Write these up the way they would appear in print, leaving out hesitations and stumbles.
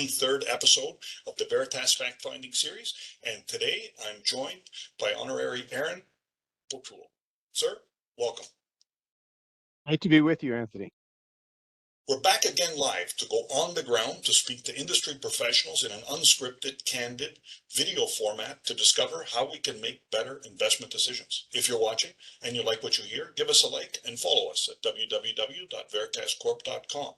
23rd episode of the Veritas Fact-Finding Series, and today I'm joined by Honorary Erin O'Toole. Sir, welcome. Great to be with you, Anthony. We're back again live to go on the ground to speak to industry professionals in an unscripted, candid video format to discover how we can make better investment decisions. If you're watching and you like what you hear, give us a like and follow us at www.veritascorp.com.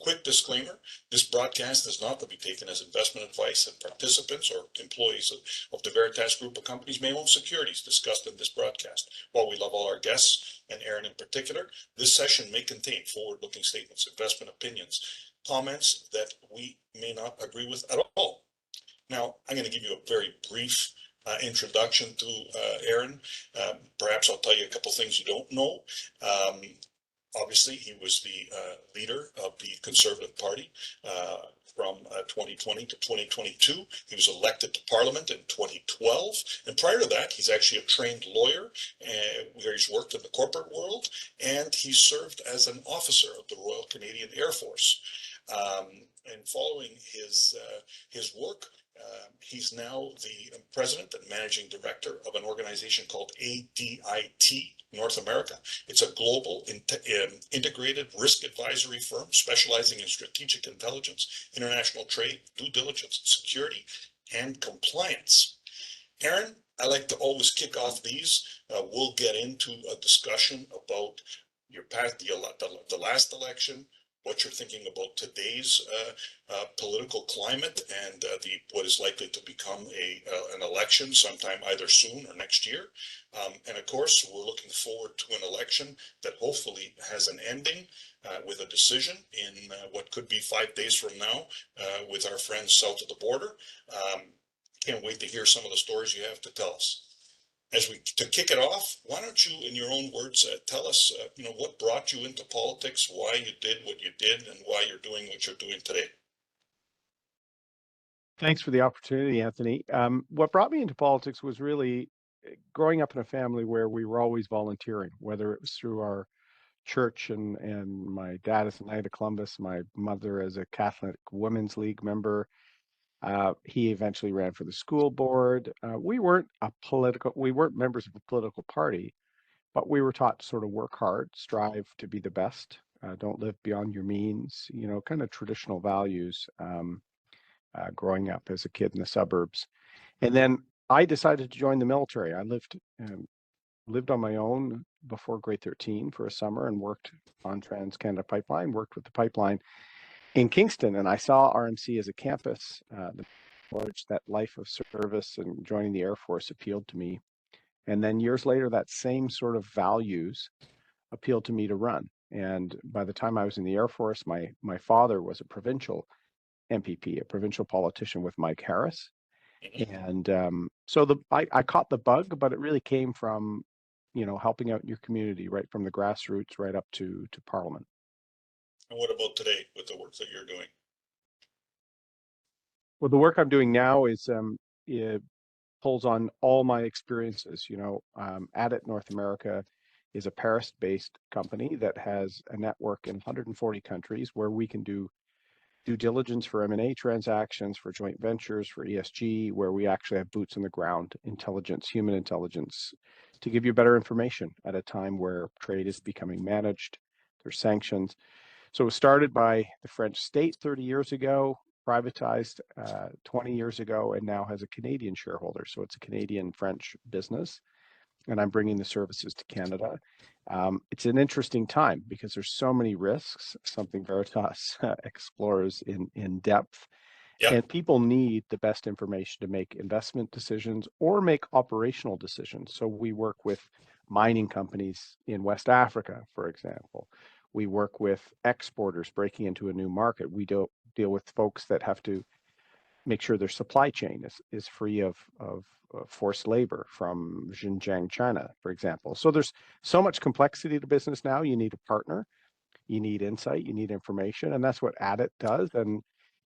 Quick disclaimer, this broadcast is not to be taken as investment advice, and participants or employees of the Veritas Group of companies may own securities discussed in this broadcast. While we love all our guests, and Erin in particular, this session may contain forward-looking statements, investment opinions, comments that we may not agree with at all. Now, I'm going to give you a very brief introduction to Erin. Perhaps I'll tell you a couple things you don't know. Obviously, he was the leader of the Conservative Party from 2020 to 2022. He was elected to Parliament in 2012. And prior to that, he's actually a trained lawyer where he's worked in the corporate world, and he served as an officer of the Royal Canadian Air Force. And following his work, he's now the president and managing director of an organization called ADIT North America. It's a global integrated risk advisory firm specializing in strategic intelligence, international trade, due diligence, security, and compliance. Erin, I like to always kick off these. We'll get into a discussion about your path, the last election, what you're thinking about today's political climate, and what is likely to become an election sometime either soon or next year. And of course, we're looking forward to an election that hopefully has an ending with a decision in what could be 5 days from now with our friends south of the border. Can't wait to hear some of the stories you have to tell us. To kick it off, why don't you, in your own words, tell us, what brought you into politics, why you did what you did, and why you're doing what you're doing today. Thanks for the opportunity, Anthony. What brought me into politics was really growing up in a family where we were always volunteering, whether it was through our church and my dad as a Knight of Columbus, my mother as a Catholic Women's League member. He eventually ran for the school board. We weren't members of a political party, but we were taught to sort of work hard, strive to be the best, don't live beyond your means, kind of traditional values growing up as a kid in the suburbs. And then I decided to join the military. I lived on my own before grade 13 for a summer and worked on Trans-Canada Pipeline, worked with the pipeline in Kingston, and I saw RMC as a campus. That life of service and joining the Air Force appealed to me. And then years later, that same sort of values appealed to me to run. And by the time I was in the Air Force, my father was a provincial MPP, a provincial politician with Mike Harris. And so I caught the bug, but it really came from, helping out in your community, right from the grassroots right up to Parliament. And what about today with the work that you're doing? Well, the work I'm doing now is it pulls on all my experiences. ADIT North America is a Paris-based company that has a network in 140 countries where we can do due diligence for M&A transactions, for joint ventures, for ESG, where we actually have boots on the ground, intelligence, human intelligence, to give you better information at a time where trade is becoming managed. There's sanctions. So it was started by the French state 30 years ago, privatized 20 years ago, and now has a Canadian shareholder. So it's a Canadian-French business, and I'm bringing the services to Canada. It's an interesting time because there's so many risks, something Veritas explores in depth. Yep. And people need the best information to make investment decisions or make operational decisions. So we work with mining companies in West Africa, for example. We work with exporters breaking into a new market. We deal with folks that have to make sure their supply chain is free of forced labor from Xinjiang, China, for example. So there's so much complexity to business now. You need a partner, you need insight, you need information, and that's what ADIT does. And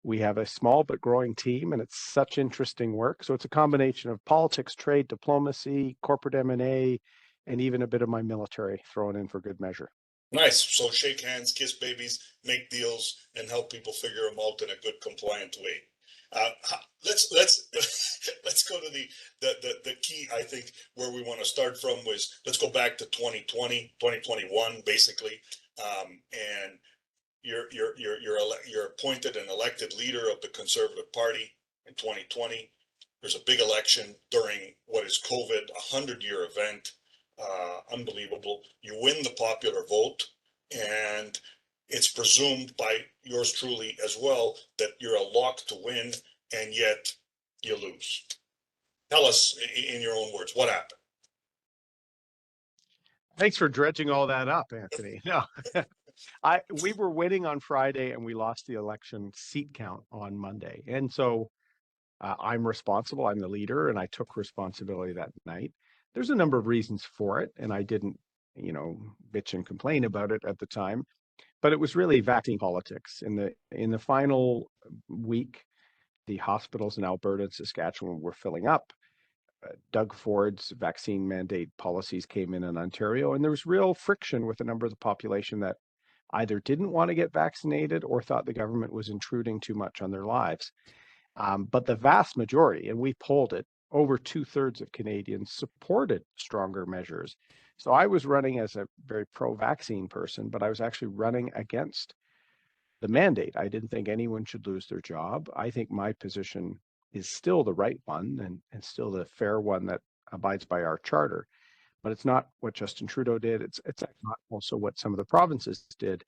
we have a small but growing team, and it's such interesting work. So it's a combination of politics, trade, diplomacy, corporate M&A, and even a bit of my military thrown in for good measure. Nice. So shake hands, kiss babies, make deals, and help people figure them out in a good, compliant way. Let's let's go to the key. I think where we want to start from was, let's go back to 2020, 2021, basically, and you're appointed and elected leader of the Conservative Party in 2020. There's a big election during what is COVID, 100-year event, unbelievable. You win the popular vote, and it's presumed by yours truly as well that you're a lock to win, and yet you lose. Tell us in your own words what happened. Thanks for dredging all that up, Anthony. No, we were winning on Friday and we lost the election seat count on Monday. And so I'm responsible. I'm the leader, and I took responsibility that night. There's a number of reasons for it, and I didn't, bitch and complain about it at the time. But it was really vaccine politics. In the final week, the hospitals in Alberta and Saskatchewan were filling up. Doug Ford's vaccine mandate policies came in Ontario, and there was real friction with a number of the population that either didn't want to get vaccinated or thought the government was intruding too much on their lives. But the vast majority, and we polled it, over 2/3 of Canadians supported stronger measures. So I was running as a very pro-vaccine person, but I was actually running against the mandate. I didn't think anyone should lose their job. I think my position is still the right one and still the fair one that abides by our charter. But it's not what Justin Trudeau did. It's not also what some of the provinces did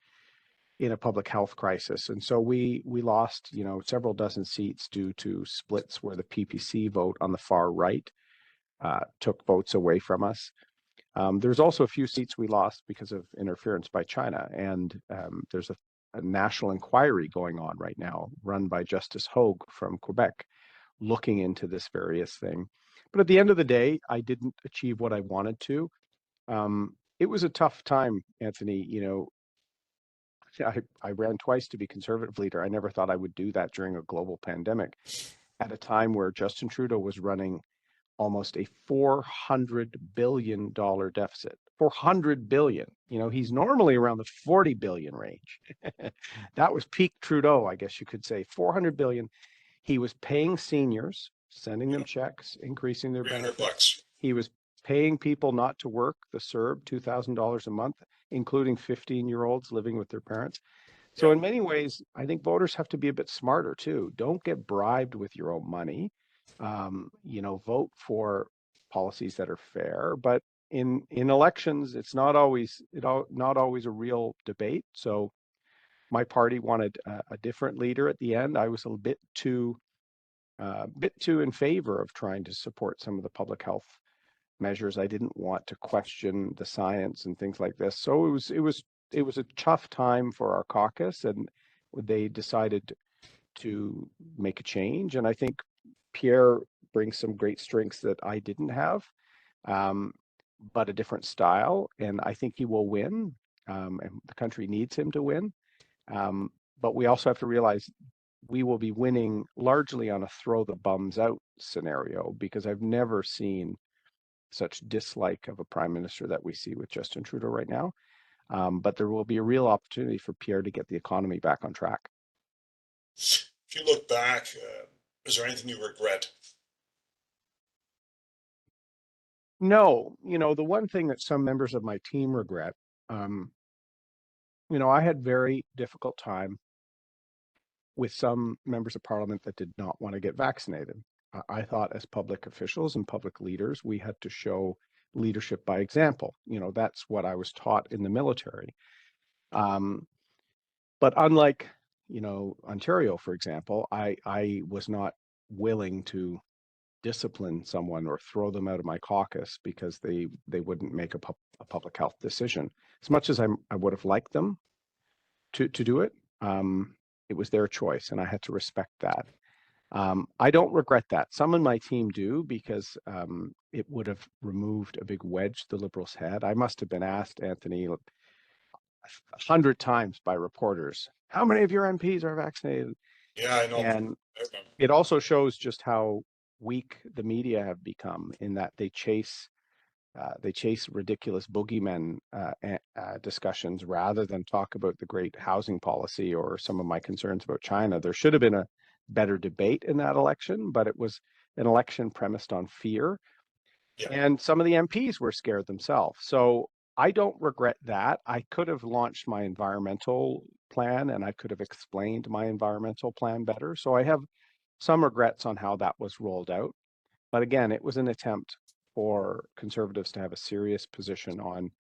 in a public health crisis. And so we lost, several dozen seats due to splits where the PPC vote on the far right took votes away from us. There's also a few seats we lost because of interference by China. And there's a national inquiry going on right now, run by Justice Hogue from Quebec, looking into this various thing. But at the end of the day, I didn't achieve what I wanted to. It was a tough time, Anthony. I ran twice to be Conservative leader. I never thought I would do that during a global pandemic at a time where Justin Trudeau was running almost a $400 billion deficit. 400 billion. He's normally around the 40 billion range. That was peak Trudeau, I guess you could say. 400 billion. He was paying seniors, sending them checks, increasing their benefits. He was paying people not to work, the CERB, $2,000 a month, including 15-year-olds living with their parents. So in many ways, I think voters have to be a bit smarter too. Don't get bribed with your own money. Vote for policies that are fair. But in elections, it's not always a real debate. So my party wanted a different leader at the end. I was a bit too in favor of trying to support some of the public health measures. I didn't want to question the science and things like this. So it was a tough time for our caucus, and they decided to make a change. And I think Pierre brings some great strengths that I didn't have, but a different style. And I think he will win. And the country needs him to win. But we also have to realize we will be winning largely on a throw the bums out scenario, because I've never seen such dislike of a prime minister that we see with Justin Trudeau right now. But there will be a real opportunity for Pierre to get the economy back on track. If you look back, is there anything you regret? No, the one thing that some members of my team regret, I had very difficult time with some members of parliament that did not want to get vaccinated. I thought as public officials and public leaders, we had to show leadership by example. That's what I was taught in the military. But unlike, Ontario, for example, I was not willing to discipline someone or throw them out of my caucus because they wouldn't make a public health decision. As much as I would have liked them to do it, it was their choice, and I had to respect that. I don't regret that. Some in my team do, because it would have removed a big wedge the Liberals had. I must have been asked, Anthony, 100 times by reporters, how many of your MPs are vaccinated? Yeah, I know. And it also shows just how weak the media have become, in that they chase They chase ridiculous boogeymen discussions rather than talk about the great housing policy or some of my concerns about China. There should have been a better debate in that election, but it was an election premised on fear. Yeah. And some of the MPs were scared themselves. So I don't regret that. I could have launched my environmental plan and I could have explained my environmental plan better. So I have some regrets on how that was rolled out. But again, it was an attempt for conservatives to have a serious position on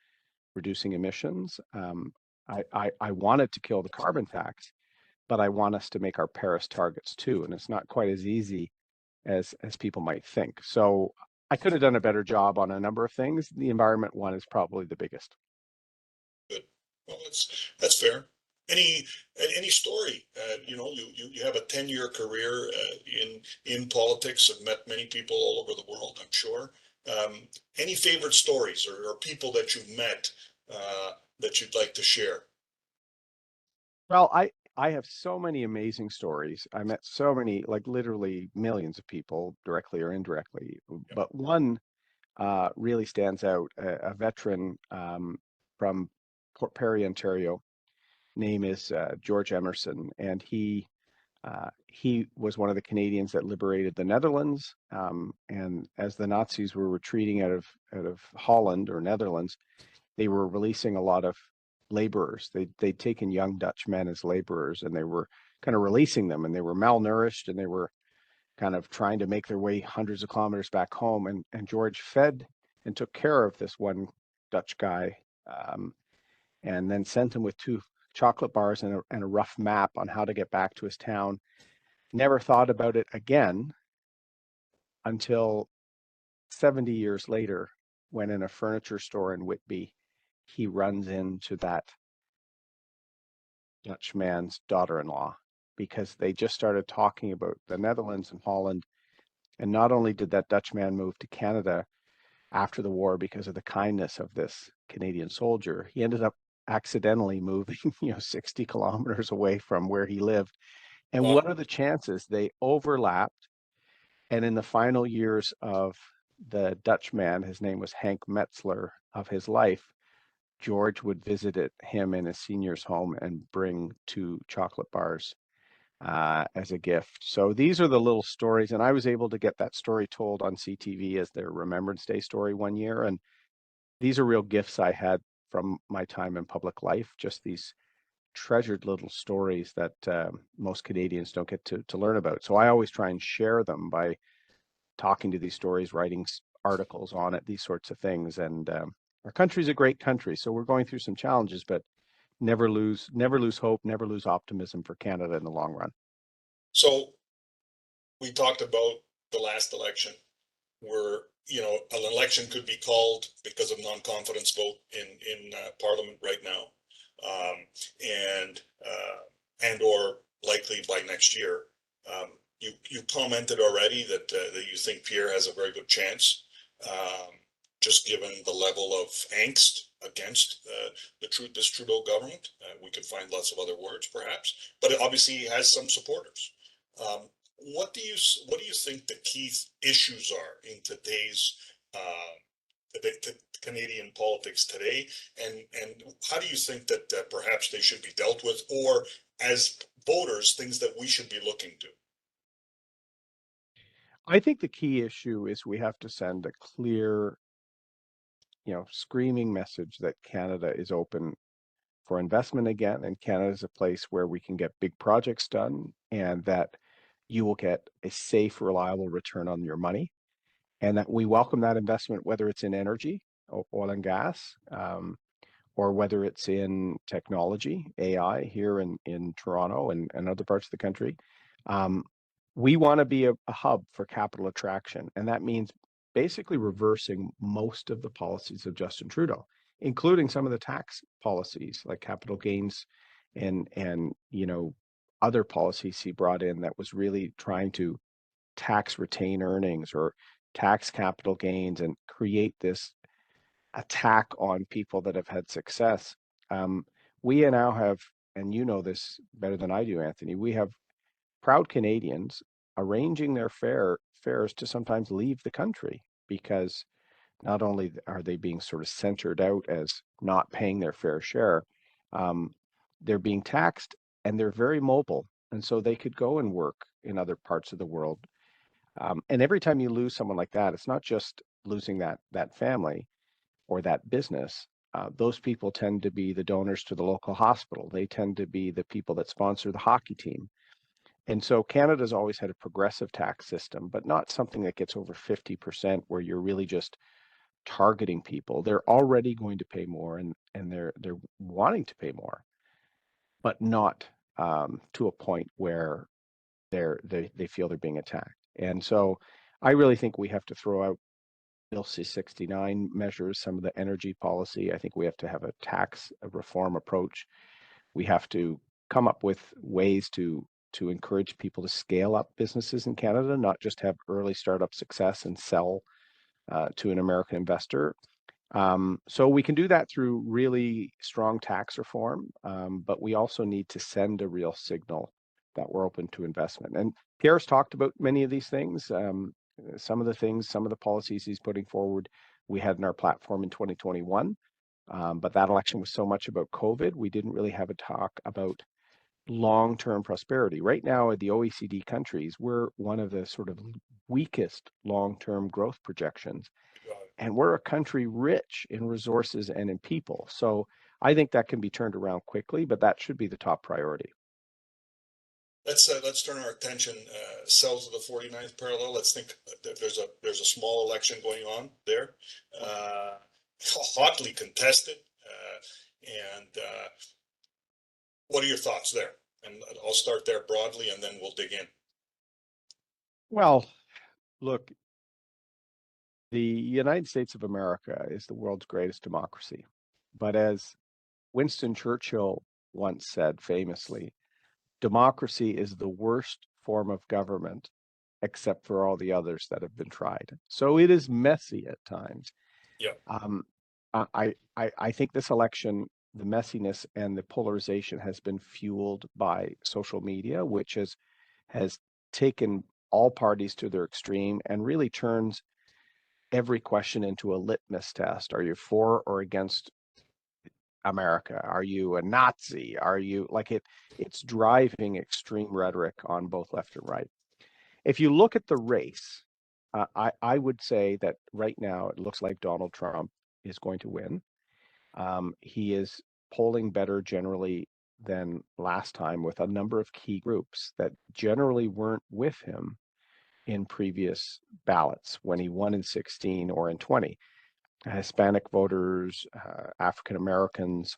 reducing emissions. I wanted to kill the carbon tax, but I want us to make our Paris targets too. And it's not quite as easy as people might think. So I could have done a better job on a number of things. The environment one is probably the biggest. Good. Well, that's fair. Any any story? You have a 10-year career in politics. Have met many people all over the world, I'm sure. Any favorite stories or people that you've met that you'd like to share? Well, I have so many amazing stories. I met so many, like literally millions of people, directly or indirectly. Yeah. But one really stands out. A veteran from Port Perry, Ontario. Name is George Emerson, and he was one of the Canadians that liberated the Netherlands. And as the Nazis were retreating out of Holland or Netherlands, they were releasing a lot of laborers. They'd taken young Dutch men as laborers, and they were kind of releasing them, and they were malnourished, and they were kind of trying to make their way hundreds of kilometers back home. And George fed and took care of this one Dutch guy, and then sent him with two chocolate bars and a rough map on how to get back to his town. Never thought about it again until 70 years later, when in a furniture store in Whitby, he runs into that Dutch man's daughter-in-law because they just started talking about the Netherlands and Holland. And not only did that Dutch man move to Canada after the war because of the kindness of this Canadian soldier, he ended up accidentally moving, 60 kilometers away from where he lived. And Wow. what are the chances they overlapped? And in the final years of the Dutch man, his name was Hank Metzler, of his life, George would visit him in his senior's home and bring two chocolate bars as a gift. So these are the little stories. And I was able to get that story told on CTV as their Remembrance Day story one year. And these are real gifts I had from my time in public life, just these treasured little stories that most Canadians don't get to learn about. So I always try and share them by talking to these stories, writing articles on it, these sorts of things. And our country's a great country, so we're going through some challenges, but never lose hope, never lose optimism for Canada in the long run. So we talked about the last election, where an election could be called because of non-confidence vote in Parliament right now, um, and or likely by next year. You commented already that you think Pierre has a very good chance, um, just given the level of angst against this Trudeau government. We could find lots of other words, perhaps, but obviously he has some supporters. Um, what do you think the key issues are in today's Canadian politics today, and how do you think that perhaps they should be dealt with, or as voters, things that we should be looking to? I think the key issue is we have to send a clear, screaming message that Canada is open for investment again, and Canada is a place where we can get big projects done, and that you will get a safe, reliable return on your money, and that we welcome that investment, whether it's in energy, oil and gas, or whether it's in technology, AI here in Toronto and other parts of the country. Um, we want to be a hub for capital attraction, and that means basically reversing most of the policies of Justin Trudeau, including some of the tax policies like capital gains and other policies he brought in that was really trying to tax retained earnings or tax capital gains and create this attack on people that have had success. Um, we now have, and you know this better than I do, Anthony, we have proud Canadians arranging their fares to sometimes leave the country because not only are they being sort of centered out as not paying their fair share, um, they're being taxed and they're very mobile. And so they could go and work in other parts of the world. And every time you lose someone like that, it's not just losing that family or that business. Those people tend to be the donors to the local hospital. They tend to be the people that sponsor the hockey team. And so Canada's always had a progressive tax system, but not something that gets over 50% where you're really just targeting people. They're already going to pay more and they're wanting to pay more, but not to a point where they feel they're being attacked. And so I really think we have to throw out Bill C-69 measures, some of the energy policy. I think we have to have a tax reform approach. We have to come up with ways to encourage people to scale up businesses in Canada, not just have early startup success and sell to an American investor. So we can do that through really strong tax reform, but we also need to send a real signal that we're open to investment. And Pierre's talked about many of these things. Some of the policies he's putting forward, we had in our platform in 2021. But that election was so much about COVID, we didn't really have a talk about long-term prosperity. Right now, the OECD countries, we're one of the sort of weakest long-term growth projections. And we're a country rich in resources and in people. So I think that can be turned around quickly, but that should be the top priority. Let's turn our attention south of the 49th parallel. Let's think that there's a small election going on there, hotly contested, and what are your thoughts there? And I'll start there broadly, and then we'll dig in. Well, look, the United States of America is the world's greatest democracy. But as Winston Churchill once said famously, democracy is the worst form of government except for all the others that have been tried. So it is messy at times. Yeah. I think this election, the messiness and the polarization has been fueled by social media, which has taken all parties to their extreme and really turns every question into a litmus test. Are you for or against America? Are you a Nazi? Are you like it's driving extreme rhetoric on both left and right. If you look at the race, I would say that right now it looks like Donald Trump is going to win. He is polling better generally than last time with a number of key groups that generally weren't with him in previous ballots when he won in 16 or in 20. Hispanic voters, African Americans,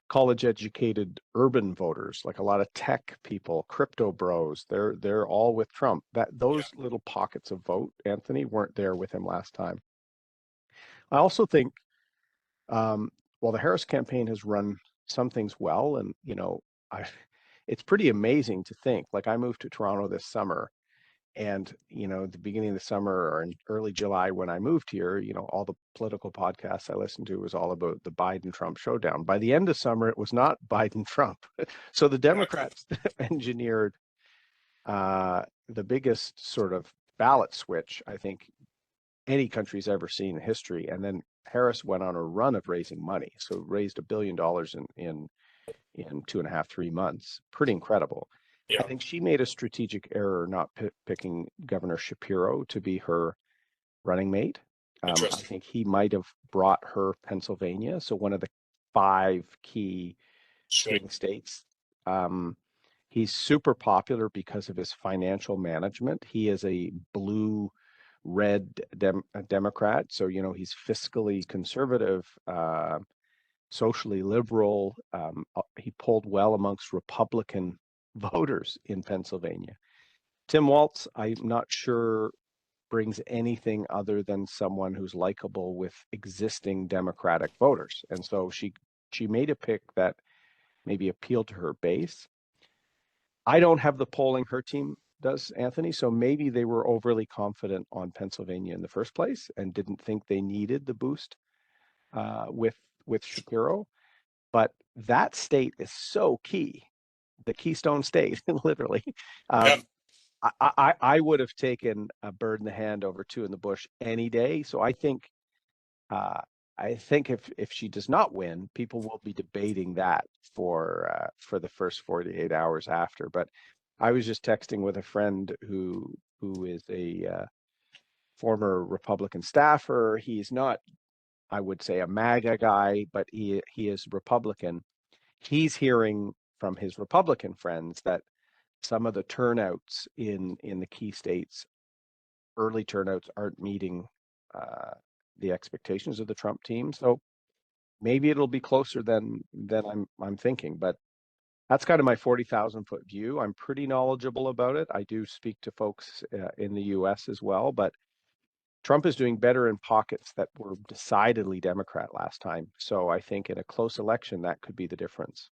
college educated urban voters, like a lot of tech people, crypto bros, they're all with Trump. Those little pockets of vote, Anthony, weren't there with him last time. I also think while the Harris campaign has run some things well, and it's pretty amazing to think, like I moved to Toronto this summer, and at the beginning of the summer or in early July when I moved here, all the political podcasts I listened to was all about the Biden-Trump showdown. By the end of summer, it was not Biden-Trump. So the Democrats engineered the biggest sort of ballot switch I think any country's ever seen in history. And then Harris went on a run of raising money. So raised $1 billion in 2.5, 3 months. Pretty incredible. Yeah. I think she made a strategic error not picking Governor Shapiro to be her running mate. I think he might have brought her Pennsylvania, so one of the 5 key swing states. He's super popular because of his financial management. He is a blue-red Democrat, so he's fiscally conservative, socially liberal. He polled well amongst Republican voters in Pennsylvania. Tim Walz, I'm not sure brings anything other than someone who's likable with existing Democratic voters. And so she made a pick that maybe appealed to her base. I don't have the polling her team does, Anthony, so maybe they were overly confident on Pennsylvania in the first place and didn't think they needed the boost with Shapiro. But that state is so key, the Keystone State, literally. I would have taken a bird in the hand over two in the bush any day. So uh, I think if she does not win, people will be debating that for the first 48 hours after. But I was just texting with a friend who is a former Republican staffer. He's not, I would say, a MAGA guy, but he is Republican. He's hearing from his Republican friends that some of the turnouts in the key states, early turnouts, aren't meeting uh, the expectations of the Trump team. So maybe it'll be closer than I'm thinking. But that's kind of my 40,000-foot view. I'm pretty knowledgeable about it. I do speak to folks in the U.S. as well, but Trump is doing better in pockets that were decidedly Democrat last time. So I think in a close election, that could be the difference.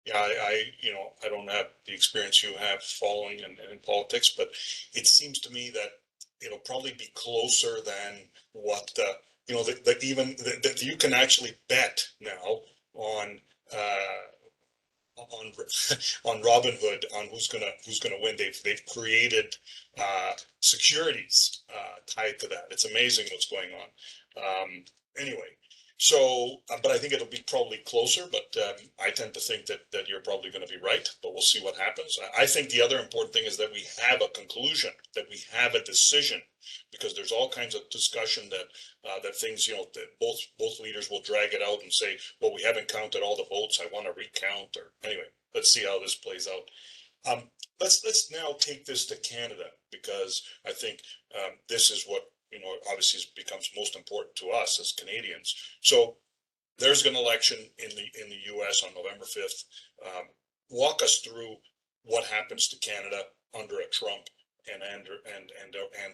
Yeah, I don't have the experience you have following in politics, but it seems to me that it'll probably be closer than what that you can actually bet now on on on Robinhood on who's gonna win. They've created securities tied to that. It's amazing what's going on. Anyway, so but I think it'll be probably closer. But I tend to think that you're probably going to be right. But we'll see what happens. I think the other important thing is that we have a conclusion, that we have a decision, because there's all kinds of discussion that things, that both leaders will drag it out and say, well, we haven't counted all the votes, I want to recount. Or anyway, let's see how this plays out. Let's now take this to Canada, because I think this is what obviously becomes most important to us as Canadians. So there's an election in the U.S. on November 5th. Walk us through what happens to Canada under a Trump and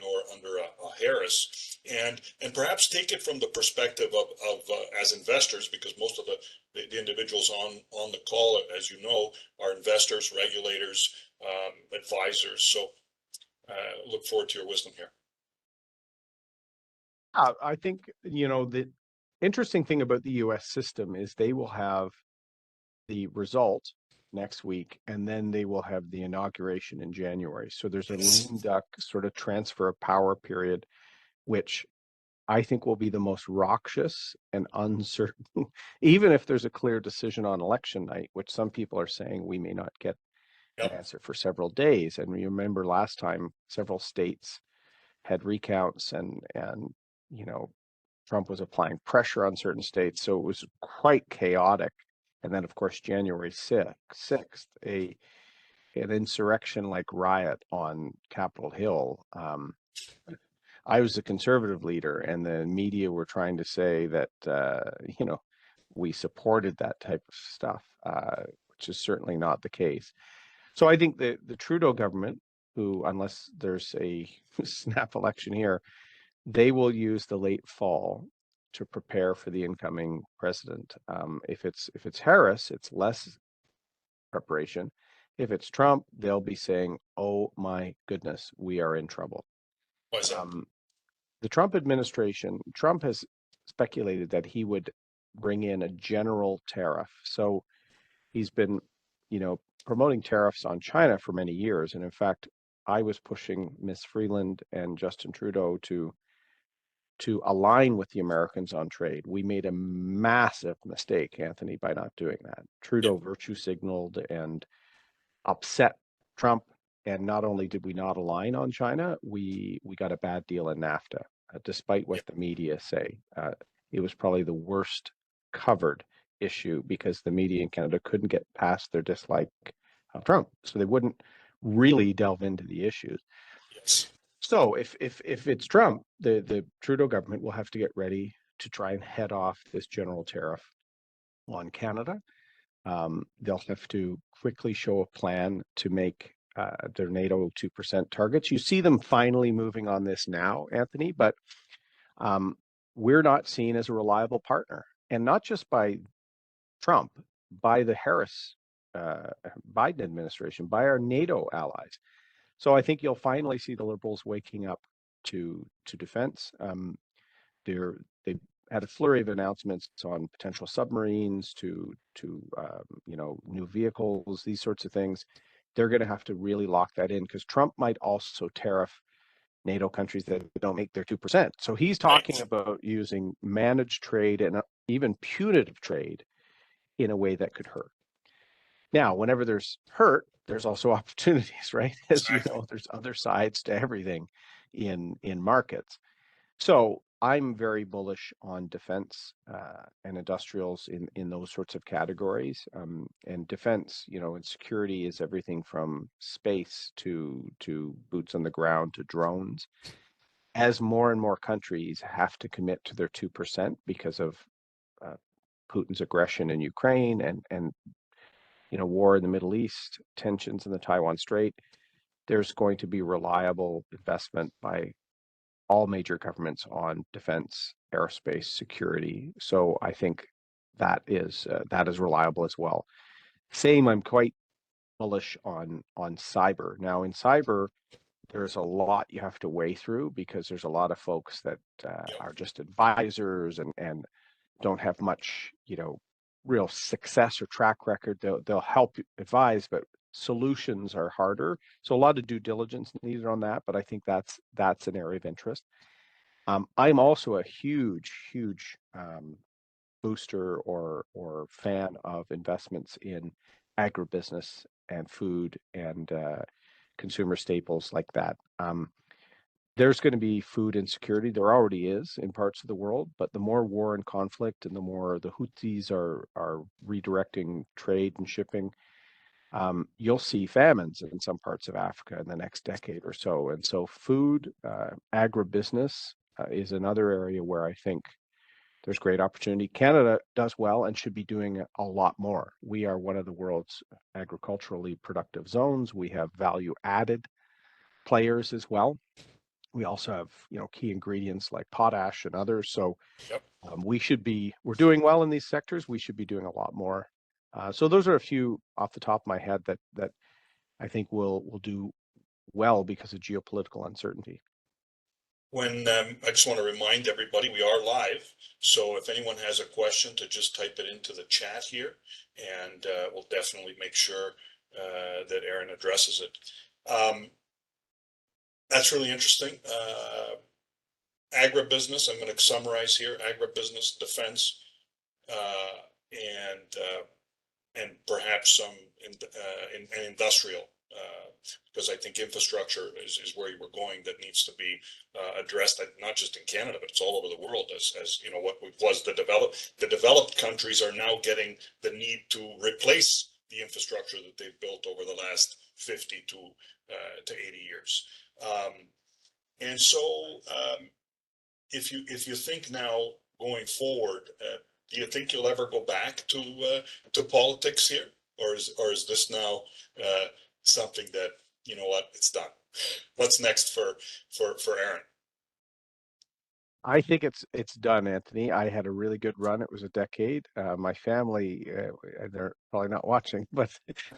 or under a Harris, and perhaps take it from the perspective of as investors, because most of the individuals on the call, as you know, are investors, regulators, advisors. So look forward to your wisdom here. I think, the interesting thing about the US system is they will have the result next week, and then they will have the inauguration in January. So there's a lame duck sort of transfer of power period, which I think will be the most raucous and uncertain, even if there's a clear decision on election night, which some people are saying we may not get an Yep. answer for several days. And you remember last time several states had recounts, and Trump was applying pressure on certain states, so it was quite chaotic. And then, of course, January 6th, an insurrection-like riot on Capitol Hill. I was the conservative leader, and the media were trying to say that we supported that type of stuff, which is certainly not the case. So I think the Trudeau government, who, unless there's a snap election here, they will use the late fall to prepare for the incoming president. If it's Harris, it's less preparation. If it's Trump, they'll be saying, "Oh my goodness, we are in trouble." Why is that? The Trump administration, Trump has speculated that he would bring in a general tariff. So he's been, promoting tariffs on China for many years. And in fact, I was pushing Ms. Freeland and Justin Trudeau to align with the Americans on trade. We made a massive mistake, Anthony, by not doing that. Trudeau virtue signaled and upset Trump. And not only did we not align on China, we got a bad deal in NAFTA, despite what the media say. It was probably the worst covered issue because the media in Canada couldn't get past their dislike of Trump. So they wouldn't really delve into the issues. Yes. So if it's Trump, the Trudeau government will have to get ready to try and head off this general tariff on Canada. They'll have to quickly show a plan to make their NATO 2% targets. You see them finally moving on this now, Anthony, but we're not seen as a reliable partner, and not just by Trump, by the Harris Biden administration, by our NATO allies. So I think you'll finally see the Liberals waking up to defense. They had a flurry of announcements on potential submarines to new vehicles, these sorts of things. they're going to have to really lock that in, because Trump might also tariff NATO countries that don't make their 2%. So he's talking Right. about using managed trade and even punitive trade in a way that could hurt. Now, whenever there's hurt, there's also opportunities, right? As you Exactly. know, there's other sides to everything in markets. So I'm very bullish on defense and industrials in those sorts of categories. And defense, and security is everything from space to boots on the ground to drones. As more and more countries have to commit to their 2% because of uh, Putin's aggression in Ukraine and war in the Middle East, tensions in the Taiwan Strait, there's going to be reliable investment by all major governments on defense, aerospace, security. So I think that is reliable as well. Same, I'm quite bullish on cyber. Now in cyber, there's a lot you have to weigh through, because there's a lot of folks that Yep. are just advisors and don't have much, real success or track record. They'll help advise, but solutions are harder. So a lot of due diligence needed on that, but I think that's an area of interest. I'm also a huge booster or fan of investments in agribusiness and food and consumer staples like that. There's going to be food insecurity. There already is in parts of the world, but the more war and conflict and the more the Houthis are redirecting trade and shipping, you'll see famines in some parts of Africa in the next decade or so. And so food, agribusiness is another area where I think there's great opportunity. Canada does well and should be doing a lot more. We are one of the world's agriculturally productive zones. We have value added players as well. We also have, key ingredients like potash and others. So Yep. we're doing well in these sectors. We should be doing a lot more. So those are a few off the top of my head that I think will do well because of geopolitical uncertainty. I just want to remind everybody, we are live. So if anyone has a question, to just type it into the chat here, and we'll definitely make sure that Erin addresses it. That's really interesting. Agribusiness, I'm going to summarize here: agribusiness, defense, and perhaps some in industrial, because I think infrastructure is where you were going, that needs to be addressed, not just in Canada, but it's all over the world. As you know, what was the developed countries are now getting the need to replace the infrastructure that they've built over the last 50 to 80 years. And so, if you think now going forward, do you think you'll ever go back to politics here, or is this now something that, you know what, it's done? What's next for Erin? I think it's done, Anthony. I had a really good run. It was a decade. My family, they're probably not watching, but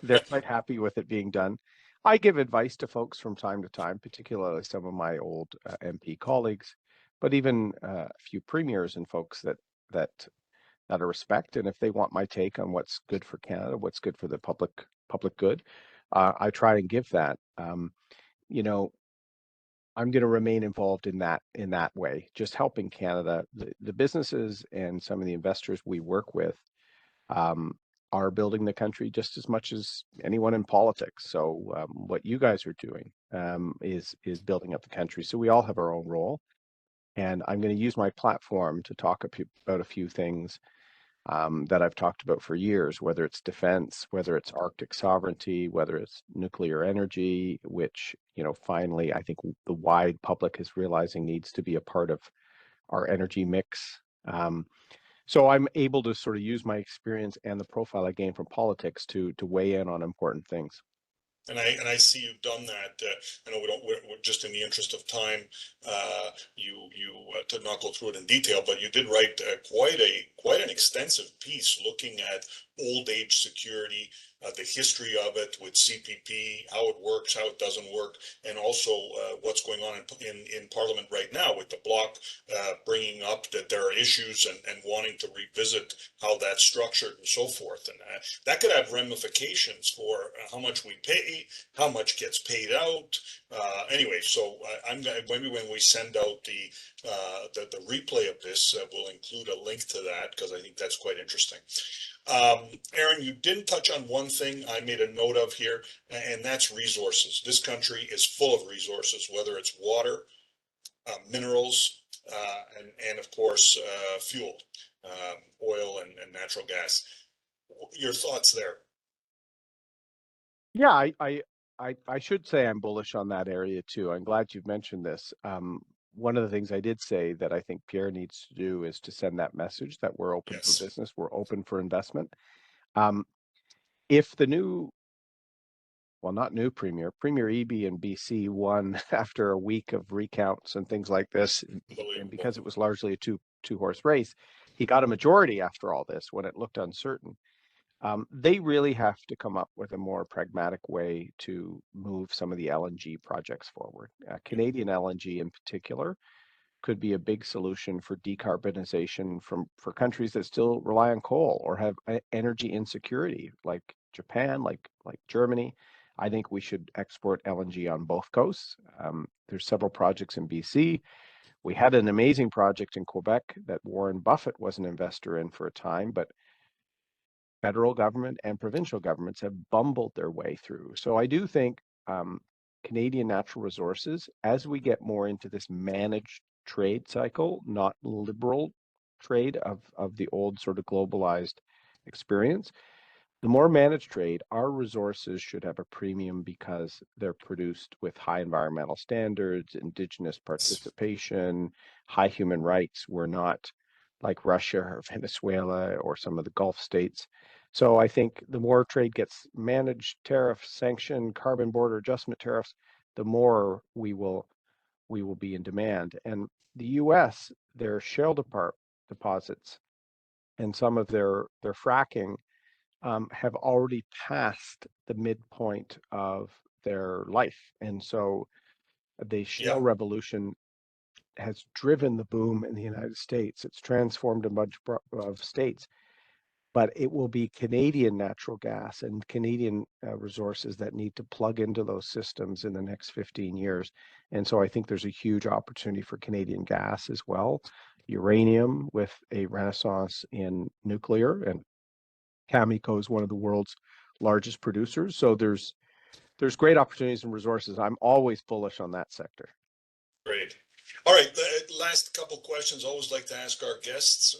they're quite happy with it being done. I give advice to folks from time to time, particularly some of my old MP colleagues, but even a few premiers and folks that I respect. And if they want my take on what's good for Canada, what's good for the public good, I try and give that. You know, I'm going to remain involved in that way, just helping Canada. The businesses and some of the investors we work with um, are building the country just as much as anyone in politics. So what you guys are doing is building up the country. So we all have our own role, and I'm going to use my platform to talk about a few things that I've talked about for years, whether it's defense, whether it's Arctic sovereignty, whether it's nuclear energy, which, finally, I think the wide public is realizing needs to be a part of our energy mix. So I'm able to sort of use my experience and the profile I gained from politics to weigh in on important things. And I see you've done that. I know we're just in the interest of time. You to not go through it in detail, but you did write quite an extensive piece looking at old age security, the history of it with CPP, how it works, how it doesn't work, and also what's going on in Parliament right now with the bloc bringing up that there are issues and wanting to revisit how that's structured and so forth. And that could have ramifications for how much we pay, how much gets paid out. Anyway, so I'm gonna, maybe when we send out the replay of this, we'll include a link to that because I think that's quite interesting. Erin, you didn't touch on one thing I made a note of here, and that's resources. This country is full of resources, whether it's water, minerals, and of course, fuel, oil and natural gas. Your thoughts there? Yeah, I should say I'm bullish on that area too. I'm glad you've mentioned this. One of the things I did say that I think Pierre needs to do is to send that message that we're open for Yes. business, we're open for investment. If the new, well, not new Premier Eby in BC won after a week of recounts and things like this, and because it was largely a two-horse race, he got a majority after all this when it looked uncertain. They really have to come up with a more pragmatic way to move some of the LNG projects forward. Canadian LNG in particular could be a big solution for decarbonization for countries that still rely on coal or have energy insecurity, like Japan, like Germany. I think we should export LNG on both coasts. There's several projects in BC. We had an amazing project in Quebec that Warren Buffett was an investor in for a time, but federal government and provincial governments have bumbled their way through. So I do think Canadian natural resources, as we get more into this managed trade cycle, not liberal trade of the old sort of globalized experience, the more managed trade, our resources should have a premium because they're produced with high environmental standards, indigenous participation, high human rights. We're not like Russia or Venezuela or some of the Gulf states. So I think the more trade gets managed, tariff, sanction, carbon border adjustment tariffs, the more we will be in demand. And the US, their shale deposits and some of their fracking have already passed the midpoint of their life. And so the Yeah. shale revolution has driven the boom in the United States. It's transformed a bunch of states, but it will be Canadian natural gas and Canadian resources that need to plug into those systems in the next 15 years. And so I think there's a huge opportunity for Canadian gas as well. Uranium with a renaissance in nuclear, and Cameco is one of the world's largest producers. So there's great opportunities and resources. I'm always bullish on that sector. Great. All right, the last couple questions. Always like to ask our guests,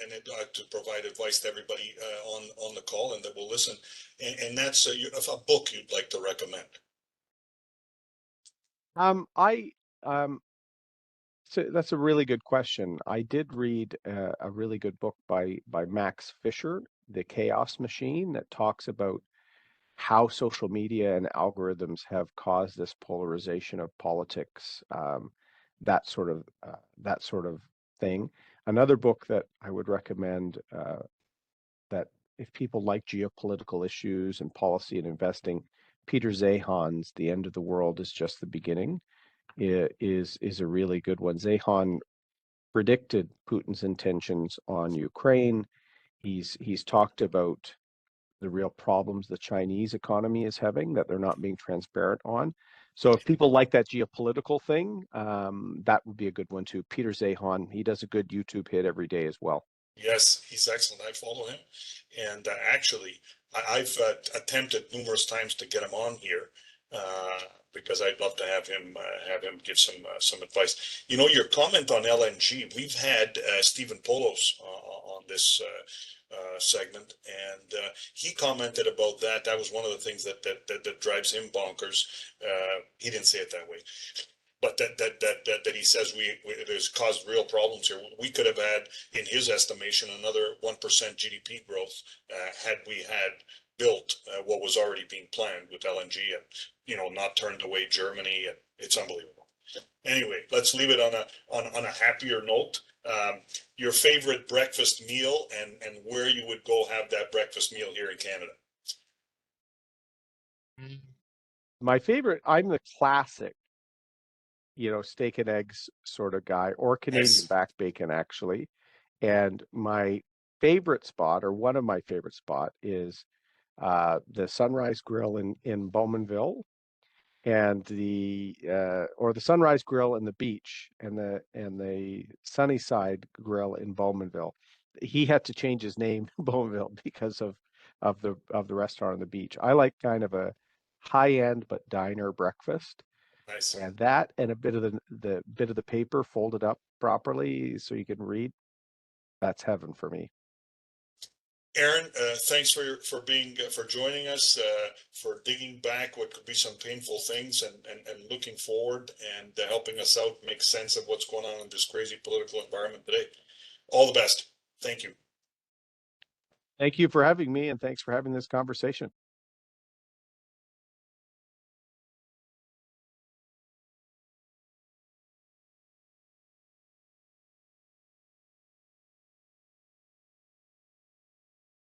and to provide advice to everybody on the call and that will listen. And that's a book you'd like to recommend. I So that's a really good question. I did read a really good book by Max Fisher, The Chaos Machine, that talks about how social media and algorithms have caused this polarization of politics, that sort of thing. Another book that I would recommend, that if people like geopolitical issues and policy and investing, Peter Zeihan's The End of the World is Just the Beginning is a really good one. Zeihan predicted Putin's intentions on Ukraine. He's talked about the real problems the Chinese economy is having that they're not being transparent on. So if people like that geopolitical thing, that would be a good one too. Peter Zeihan, he does a good YouTube hit every day as well. Yes, he's excellent. I follow him, and actually, I've attempted numerous times to get him on here because I'd love to have him give some advice. You know, your comment on LNG. We've had Stephen Polos on this segment, and he commented about that. That was one of the things that drives him bonkers. He didn't say it that way, but that he says it has caused real problems here. We could have had, in his estimation, another 1% GDP growth had we had built what was already being planned with LNG, and not turned away Germany. And it's unbelievable. Anyway, let's leave it on a happier note. Your favorite breakfast meal and where you would go have that breakfast meal here in Canada. My favorite, I'm the classic, steak and eggs sort of guy, or Canadian Nice. back bacon, actually. And my favorite spot, or one of my favorite spot, is the Sunrise Grill in Bowmanville, and the Sunrise Grill and the beach, and the Sunnyside Grill in Bowmanville. He had to change his name Bowmanville because of the restaurant on the beach. I like kind of a high end but diner breakfast, Nice. and that and a bit of the bit of the paper folded up properly so you can read. That's heaven for me. Erin, thanks for joining us, for digging back what could be some painful things and looking forward and helping us out make sense of what's going on in this crazy political environment today. All the best. Thank you. Thank you for having me, and thanks for having this conversation.